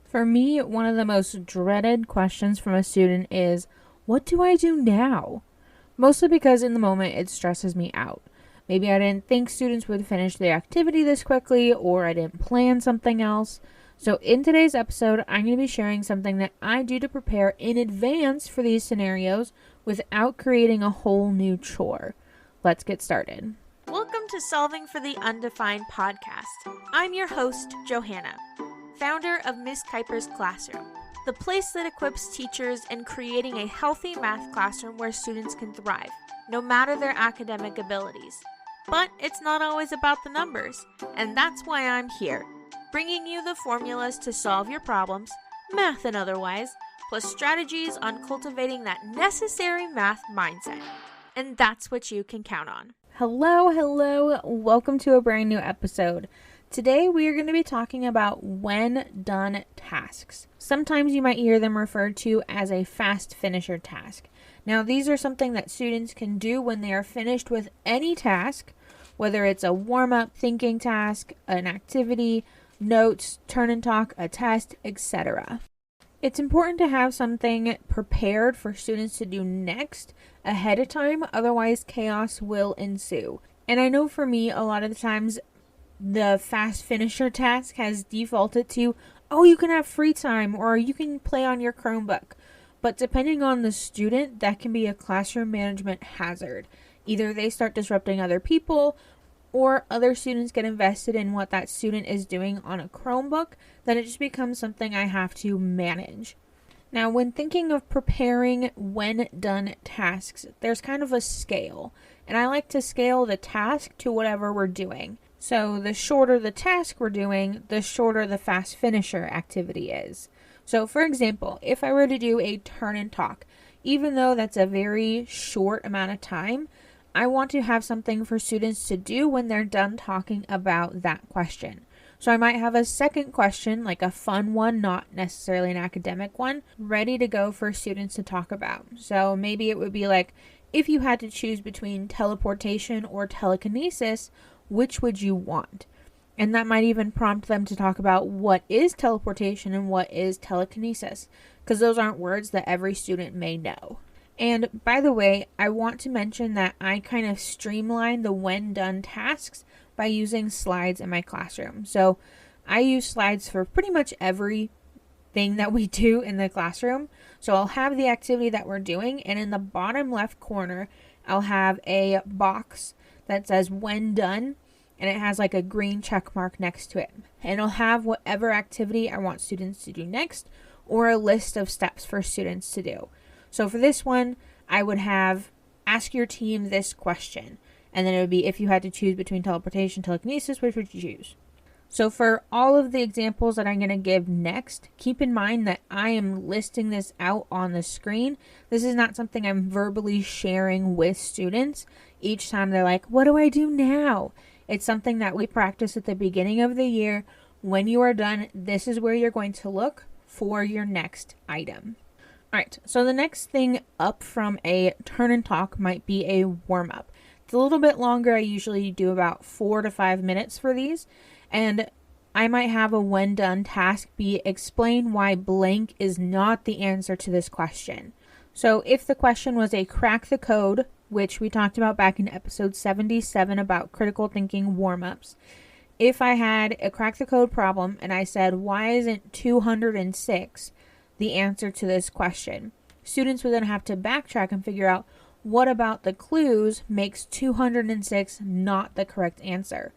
For me, one of the most dreaded questions from a student is, what do I do now? Mostly because in the moment it stresses me out. Maybe I didn't think students would finish the activity this quickly, or I didn't plan something else. So in today's episode, I'm going to be sharing something that I do to prepare in advance for these scenarios without creating a whole new chore. Let's get started. Welcome to Solving for the Undefined podcast. I'm your host, Johanna, founder of Miss Kuiper's Classroom, the place that equips teachers in creating a healthy math classroom where students can thrive, no matter their academic abilities. But it's not always about the numbers, and that's why I'm here, bringing you the formulas to solve your problems, math and otherwise, plus strategies on cultivating that necessary math mindset. And that's what you can count on. Hello, welcome to a brand new episode. Today we are going to be talking about when done tasks. Sometimes you might hear them referred to as a fast finisher task. Now these are something that students can do when they are finished with any task, whether it's a warm-up thinking task, an activity, notes, turn and talk, a test, etc. It's important to have something prepared for students to do next ahead of time, otherwise chaos will ensue. And I know for me, a lot of the times, the fast finisher task has defaulted to, oh, you can have free time or you can play on your Chromebook. But depending on the student, that can be a classroom management hazard. Either they start disrupting other people, or other students get invested in what that student is doing on a Chromebook, then it just becomes something I have to manage. Now, when thinking of preparing when done tasks, there's kind of a scale, and I like to scale the task to whatever we're doing. So the shorter the task we're doing, the shorter the fast finisher activity is. So for example, if I were to do a turn and talk, even though that's a very short amount of time, I want to have something for students to do when they're done talking about that question. So I might have a second question, like a fun one, not necessarily an academic one, ready to go for students to talk about. So maybe it would be like, if you had to choose between teleportation or telekinesis, which would you want? And that might even prompt them to talk about what is teleportation and what is telekinesis, because those aren't words that every student may know. And by the way, I want to mention that I kind of streamline the when done tasks by using slides in my classroom. So I use slides for pretty much everything that we do in the classroom. So I'll have the activity that we're doing, and in the bottom left corner, I'll have a box that says when done, and it has like a green check mark next to it. And I'll have whatever activity I want students to do next, or a list of steps for students to do. So for this one, I would have ask your team this question. And then it would be, if you had to choose between teleportation, telekinesis, which would you choose? So for all of the examples that I'm going to give next, keep in mind that I am listing this out on the screen. This is not something I'm verbally sharing with students each time they're like, what do I do now? It's something that we practice at the beginning of the year. When you are done, this is where you're going to look for your next item. Alright, so the next thing up from a turn and talk might be a warm-up. It's a little bit longer. I usually do about 4 to 5 minutes for these. And I might have a when done task be explain why blank is not the answer to this question. So if the question was a crack the code, which we talked about back in episode 77 about critical thinking warm-ups, if I had a crack the code problem and I said, why isn't 206 the answer to this question? Students would then have to backtrack and figure out, what about the clues makes 206 not the correct answer?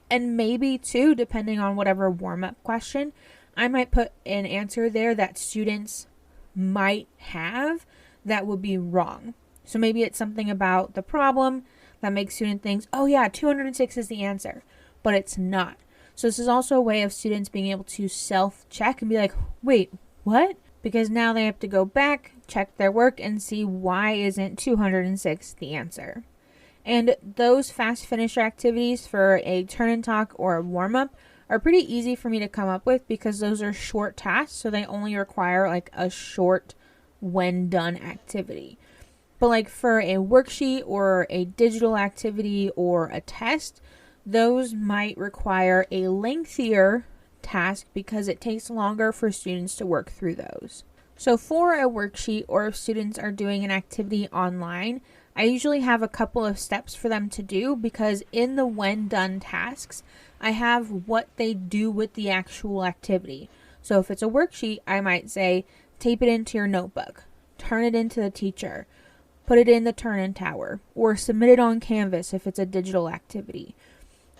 And maybe too, depending on whatever warm-up question, I might put an answer there that students might have that would be wrong. So maybe it's something about the problem that makes student thinks, oh yeah, 206 is the answer, but it's not. So this is also a way of students being able to self-check and be like, wait, what? Because now they have to go back, check their work, and see why isn't 206 the answer. And those fast finisher activities for a turn and talk or a warm-up are pretty easy for me to come up with because those are short tasks, so they only require like a short when done activity. But like for a worksheet or a digital activity or a test, those might require a lengthier task because it takes longer for students to work through those. So for a worksheet, or if students are doing an activity online, I usually have a couple of steps for them to do, because in the when done tasks, I have what they do with the actual activity. So if it's a worksheet, I might say, tape it into your notebook, turn it into the teacher, put it in the turn-in tower, or submit it on Canvas if it's a digital activity.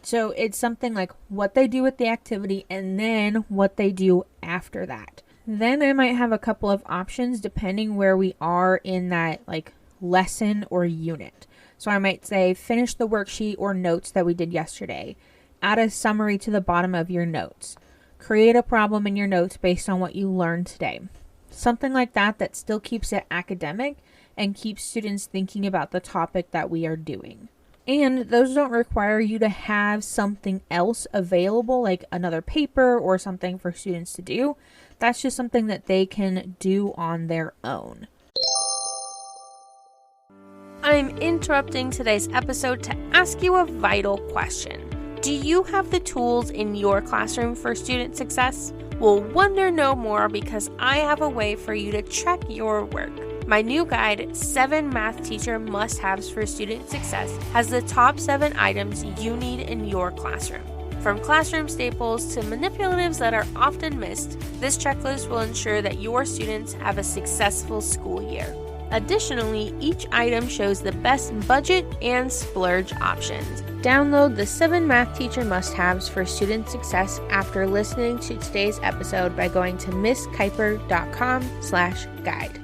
So it's something like what they do with the activity and then what they do after that. Then I might have a couple of options depending where we are in that like lesson or unit. So I might say finish the worksheet or notes that we did yesterday. Add a summary to the bottom of your notes. Create a problem in your notes based on what you learned today. Something like that that still keeps it academic and keeps students thinking about the topic that we are doing. And those don't require you to have something else available, like another paper or something for students to do. That's just something that they can do on their own. I'm interrupting today's episode to ask you a vital question. Do you have the tools in your classroom for student success? Well, wonder no more, because I have a way for you to check your work. My new guide, 7 Math Teacher Must-Haves for Student Success, has the top 7 items you need in your classroom. From classroom staples to manipulatives that are often missed, this checklist will ensure that your students have a successful school year. Additionally, each item shows the best budget and splurge options. Download the 7 Math Teacher Must-Haves for Student Success after listening to today's episode by going to misskiper.com/guide.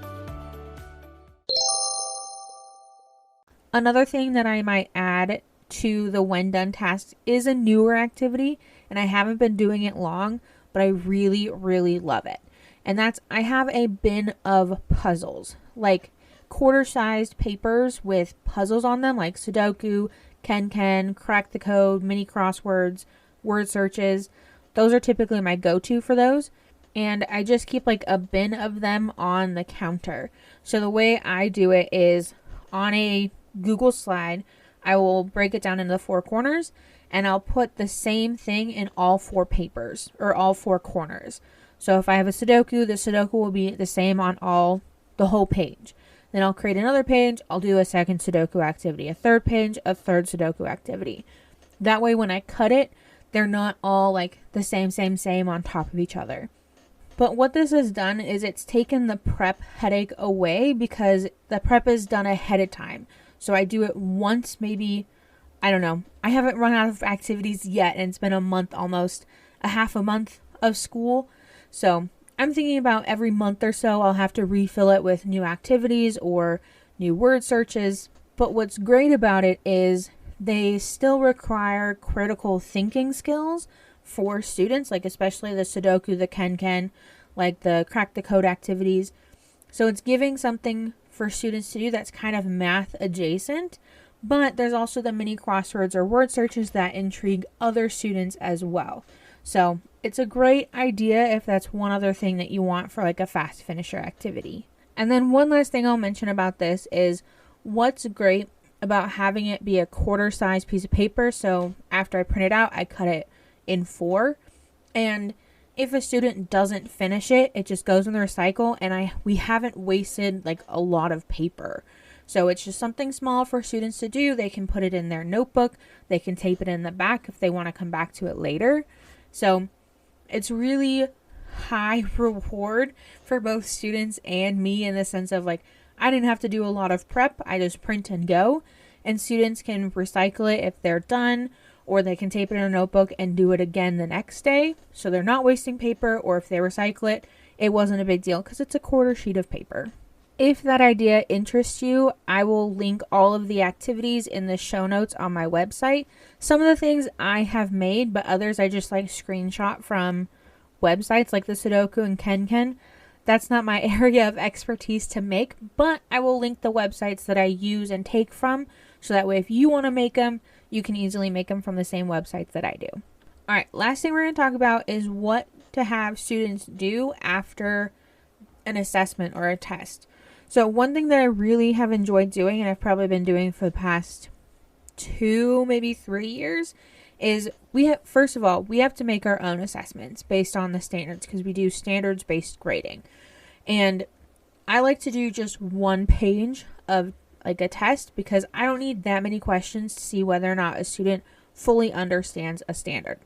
Another thing that I might add to the when done tasks is a newer activity, and I haven't been doing it long, but I really, really love it. And that's, I have a bin of puzzles, like quarter-sized papers with puzzles on them, like Sudoku, Ken, Crack the Code, mini crosswords, word searches. Those are typically my go-to for those. And I just keep like a bin of them on the counter. So the way I do it is on a Google slide, I will break it down into the 4 corners, and I'll put the same thing in all 4 papers, or all 4 corners. So if I have a Sudoku, the Sudoku will be the same on the whole page. Then I'll create another page, I'll do a second Sudoku activity, a third page, a third Sudoku activity. That way when I cut it, they're not all like the same on top of each other. But what this has done is it's taken the prep headache away, because the prep is done ahead of time. So I do it once, maybe, I don't know. I haven't run out of activities yet, and it's been a month, almost a half a month of school. So I'm thinking about every month or so, I'll have to refill it with new activities or new word searches. But what's great about it is they still require critical thinking skills for students, like especially the Sudoku, the Ken, like the Crack the Code activities. So it's giving something for students to do that's kind of math adjacent, but there's also the mini crosswords or word searches that intrigue other students as well. So it's a great idea if that's one other thing that you want for like a fast finisher activity. And then one last thing I'll mention about this is what's great about having it be a quarter-size piece of paper. So after I print it out, I cut it in 4, and if a student doesn't finish it, it just goes in the recycle, and we haven't wasted like a lot of paper. So it's just something small for students to do. They can put it in their notebook. They can tape it in the back if they want to come back to it later. So it's really high reward for both students and me, in the sense of like, I didn't have to do a lot of prep. I just print and go, and students can recycle it if they're done, or they can tape it in a notebook and do it again the next day. So they're not wasting paper, or if they recycle it, it wasn't a big deal because it's a quarter sheet of paper. If that idea interests you, I will link all of the activities in the show notes on my website. Some of the things I have made, but others I just like screenshot from websites like the Sudoku and Ken. That's not my area of expertise to make, but I will link the websites that I use and take from, so that way if you want to make them, you can easily make them from the same websites that I do. All right, last thing we're going to talk about is what to have students do after an assessment or a test. So one thing that I really have enjoyed doing, and I've probably been doing for the past 2, maybe 3 years, is first of all, we have to make our own assessments based on the standards because we do standards-based grading. And I like to do just one page of like a test because I don't need that many questions to see whether or not a student fully understands a standard.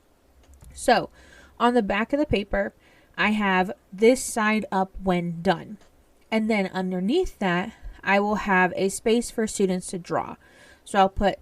So on the back of the paper, I have this side up when done. And then underneath that, I will have a space for students to draw. So I'll put,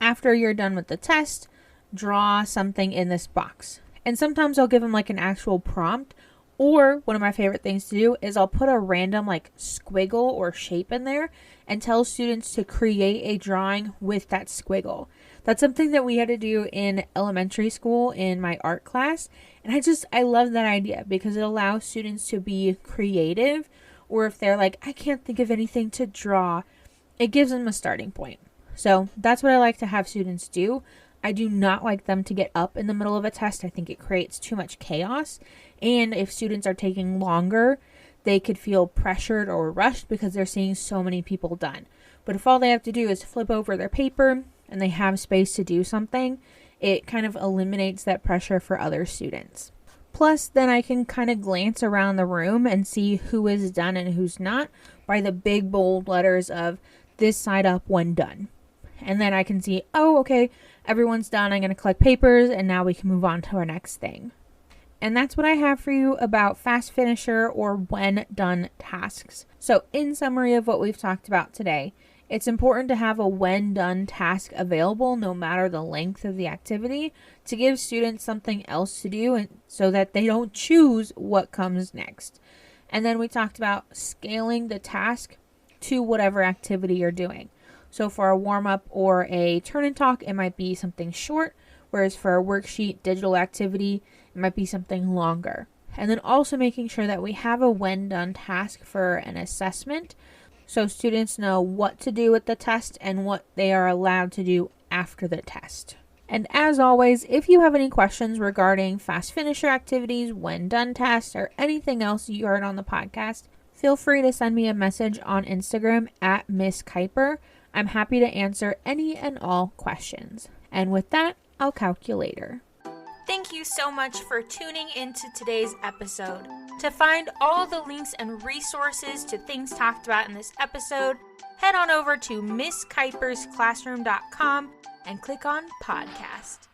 after you're done with the test, draw something in this box. And sometimes I'll give them like an actual prompt, or one of my favorite things to do is I'll put a random like squiggle or shape in there and tell students to create a drawing with that squiggle. That's something that we had to do in elementary school in my art class. And I love that idea because it allows students to be creative, or if they're like, I can't think of anything to draw, it gives them a starting point. So that's what I like to have students do. I do not like them to get up in the middle of a test. I think it creates too much chaos. And if students are taking longer, they could feel pressured or rushed because they're seeing so many people done. But if all they have to do is flip over their paper and they have space to do something, it kind of eliminates that pressure for other students. Plus, then I can kind of glance around the room and see who is done and who's not by the big bold letters of this side up when done. And then I can see, oh, okay, everyone's done. I'm going to collect papers and now we can move on to our next thing. And that's what I have for you about fast finisher or when done tasks. So in summary of what we've talked about today, it's important to have a when done task available no matter the length of the activity to give students something else to do and so that they don't choose what comes next. And then we talked about scaling the task to whatever activity you're doing. So for a warm-up or a turn and talk, it might be something short, whereas for a worksheet digital activity, it might be something longer. And then also making sure that we have a when done task for an assessment so students know what to do with the test and what they are allowed to do after the test. And as always, if you have any questions regarding fast finisher activities, when done tasks, or anything else you heard on the podcast, feel free to send me a message on Instagram at Miss Kuiper. I'm happy to answer any and all questions. And with that, I'll catch you later. Thank you so much for tuning into today's episode. To find all the links and resources to things talked about in this episode, head on over to MissKuipersClassroom.com and click on podcast.